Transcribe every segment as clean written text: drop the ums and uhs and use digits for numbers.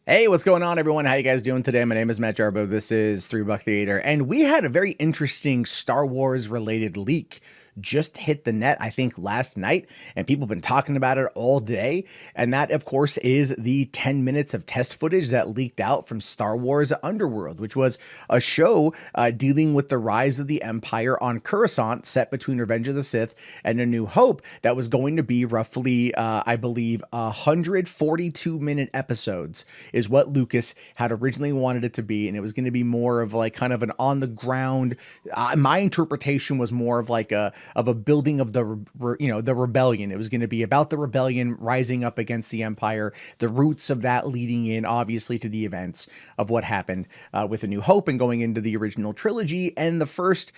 Hey, what's going on, everyone? How you guys doing today? My name is Matt Jarbo. This is 3 Buck Theater, and we had a very interesting Star Wars related leak just hit the net, I think, last night, and people have been talking about it all day. And that, of course, is the 10 minutes of test footage that leaked out from Star Wars Underworld, which was a show dealing with the rise of the Empire on Coruscant, set between Revenge of the Sith and A New Hope, that was going to be roughly, I believe, 142-minute episodes is what Lucas had originally wanted it to be, and it was going to be more of like kind of an on the ground. My interpretation was more of like a building of the rebellion. It was going to be about the rebellion rising up against the Empire, the roots of that leading in obviously to the events of what happened with A New Hope and going into the original trilogy. And the first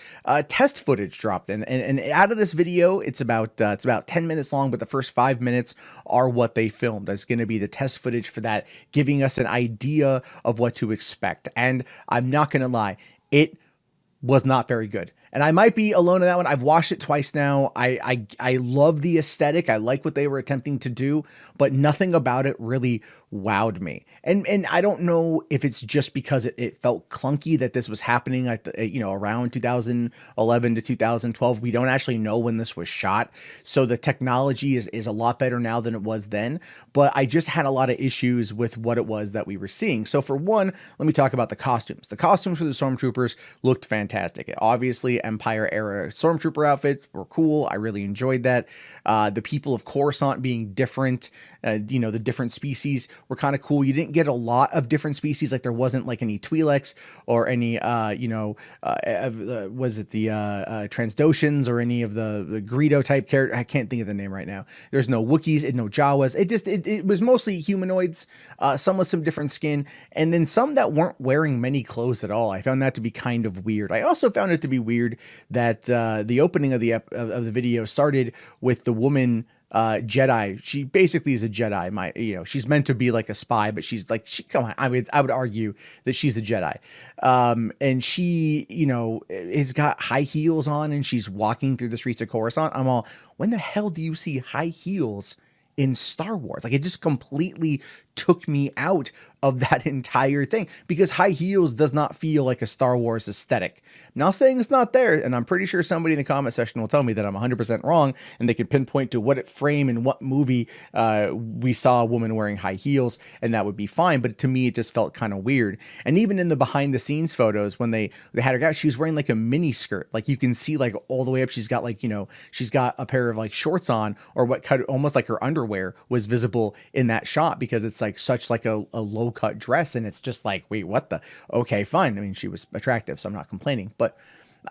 test footage dropped, and out of this video, it's about 10 minutes long, but the first 5 minutes are what they filmed. That's going to be the test footage for that, giving us an idea of what to expect. And I'm not going to lie, it was not very good. And I might be alone in that one. I've watched it twice now. I love the aesthetic. I like what they were attempting to do, but nothing about it really wowed me. And I don't know if it's just because it felt clunky that this was happening at around 2011 to 2012. We don't actually know when this was shot, so the technology is a lot better now than it was then. But I just had a lot of issues with what it was that we were seeing. So for one, let me talk about the costumes. The costumes for the stormtroopers looked fantastic. Obviously, Empire era stormtrooper outfits were cool. I really enjoyed that. The people of Coruscant being different, the different species were kind of cool. You didn't get a lot of different species, like there wasn't like any Twi'leks or any, was it the Transdoshans or any of the Greedo type character? I can't think of the name right now. There's no Wookiees and no Jawas. It was mostly humanoids, some with some different skin, and then some that weren't wearing many clothes at all. I found that to be kind of weird. I also found it to be weird that the opening of the video started with the woman Jedi. She basically is a Jedi. She's meant to be like a spy, but come on. I would argue that she's a Jedi. And she, has got high heels on and she's walking through the streets of Coruscant. I'm all, when the hell do you see high heels in Star Wars? Like, it just completely took me out of that entire thing, because high heels does not feel like a Star Wars aesthetic. I'm not saying it's not there, and I'm pretty sure somebody in the comment section will tell me that I'm 100% wrong, and they could pinpoint to what frame and what movie we saw a woman wearing high heels, and that would be fine. But to me, it just felt kind of weird. And even in the behind the scenes photos, when they had her out, she was wearing like a mini skirt. Like, you can see like all the way up. She's got she's got a pair of like shorts on, or what kind of almost like her underwear was visible in that shot, because it's like such like a low cut dress, and it's just like, wait, what the? Okay, fine. I mean, she was attractive, so I'm not complaining, but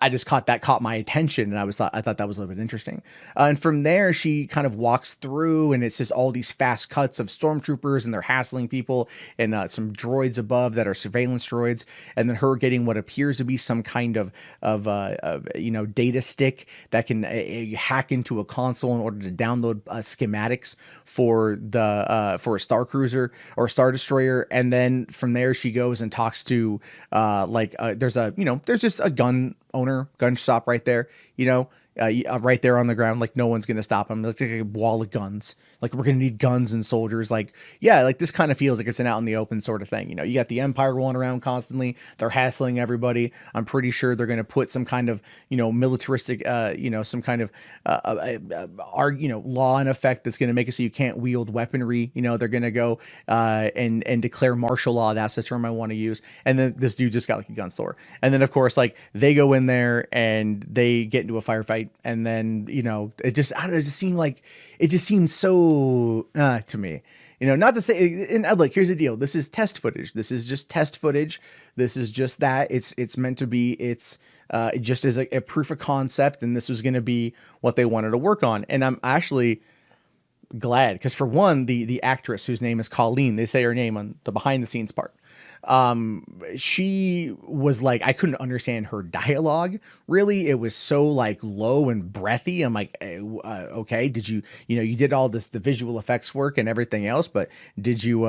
I just caught my attention, and I thought that was a little bit interesting. And from there, she kind of walks through, and it's just all these fast cuts of stormtroopers, and they're hassling people, and some droids above that are surveillance droids, and then her getting what appears to be some kind of data stick that can hack into a console in order to download schematics for a star cruiser or a star destroyer. And then from there, she goes and talks to there's just a gun shop right there, right there on the ground. Like, no one's gonna stop him. It's like a wall of guns. Like, we're gonna need guns and soldiers. Like, yeah, like this kind of feels like it's an out in the open sort of thing. You got the Empire rolling around constantly. They're hassling everybody. I'm pretty sure they're gonna put some kind of militaristic, some kind of law in effect that's gonna make it so you can't wield weaponry. They're gonna go and declare martial law. That's the term I want to use. And then this dude just got like a gun store. And then of course, like, they go in there and they get into a firefight, and then it just, I don't know, it just seemed so to me. Not to say, and look, here's the deal. This is test footage. This is just test footage. This is just that. It's meant to be. It's just as a proof of concept, and this was going to be what they wanted to work on. And I'm actually glad, because for one, the actress, whose name is Colleen, they say her name on the behind the scenes part, she was like, I couldn't understand her dialogue, really. It was so like low and breathy. I'm like, okay, did you did all the visual effects work and everything else, but did you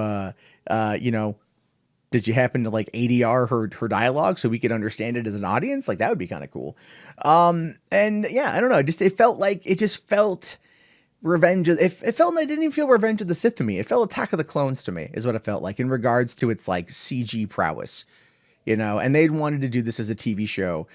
did you happen to like ADR her dialogue so we could understand it as an audience? Like, that would be kind of cool. And yeah, I don't know, it just felt It felt like it didn't even feel Revenge of the Sith to me. It felt Attack of the Clones to me, is what it felt like in regards to its like CG prowess. And they'd wanted to do this as a TV show,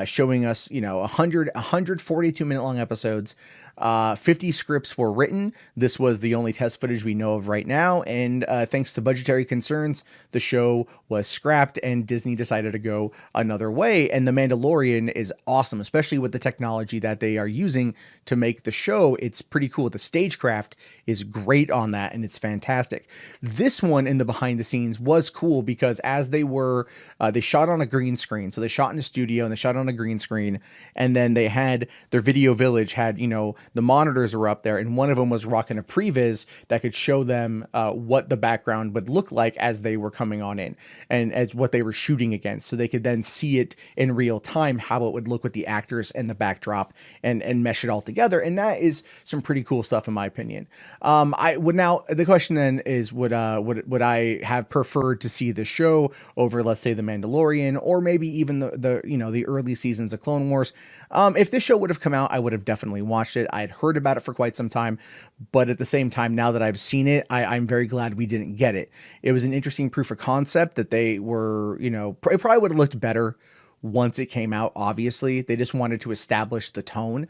showing us, 142-minute long episodes. 50 scripts were written. This was the only test footage we know of right now. And thanks to budgetary concerns, the show was scrapped and Disney decided to go another way. And The Mandalorian is awesome, especially with the technology that they are using to make the show. It's pretty cool. The stagecraft is great on that and it's fantastic. This one in the behind the scenes was cool because as they shot on a green screen. So they shot in a studio and they shot on a green screen. And then they had their video village had, the monitors were up there, and one of them was rocking a previs that could show them what the background would look like as they were coming on in and as what they were shooting against. So they could then see it in real time, how it would look with the actors and the backdrop and mesh it all together. And that is some pretty cool stuff in my opinion. The question then is, would I have preferred to see the show over, let's say, The Mandalorian, or maybe even the early seasons of Clone Wars? If this show would have come out, I would have definitely watched it. I had heard about it for quite some time, but at the same time, now that I've seen it, I'm very glad we didn't get it. It was an interesting proof of concept that they were, it probably would have looked better once it came out. Obviously, they just wanted to establish the tone.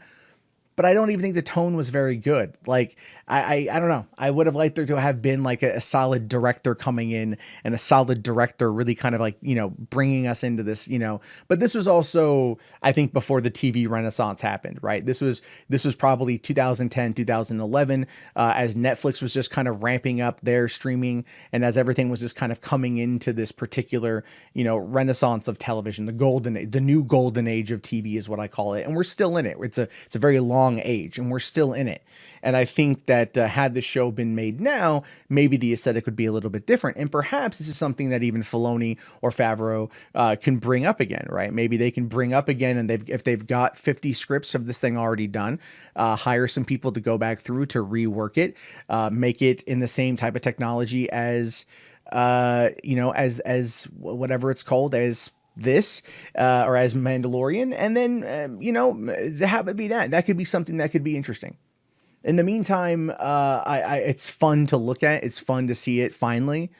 But I don't even think the tone was very good. Like, I don't know. I would have liked there to have been like a solid director coming in and a solid director really kind of like, bringing us into this, but this was also, I think, before the TV renaissance happened, right? This was probably 2010, 2011, as Netflix was just kind of ramping up their streaming and as everything was just kind of coming into this particular, renaissance of television, the new golden age of TV is what I call it. And we're still in it. It's a very long age and we're still in it. And I think that had the show been made now, maybe the aesthetic would be a little bit different. And perhaps this is something that even Filoni or Favreau can bring up again, right? Maybe they can bring up again, and if they've got 50 scripts of this thing already done, hire some people to go back through to rework it, make it in the same type of technology as as whatever it's called, as this or as Mandalorian, and then have it be that could be something that could be interesting. In the meantime, it's fun to look at. It's fun to see it finally,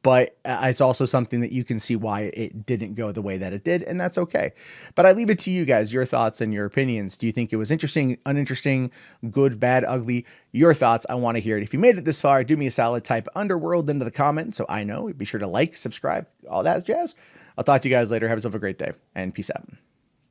but it's also something that you can see why it didn't go the way that it did, and that's okay. But I leave it to you guys, your thoughts and your opinions. Do you think it was interesting, uninteresting, good, bad, ugly? Your thoughts, I want to hear it. If you made it this far, do me a solid, type Underworld into the comments so I know. Be sure to like, subscribe, all that jazz. I'll talk to you guys later. Have yourself a great day, and peace out.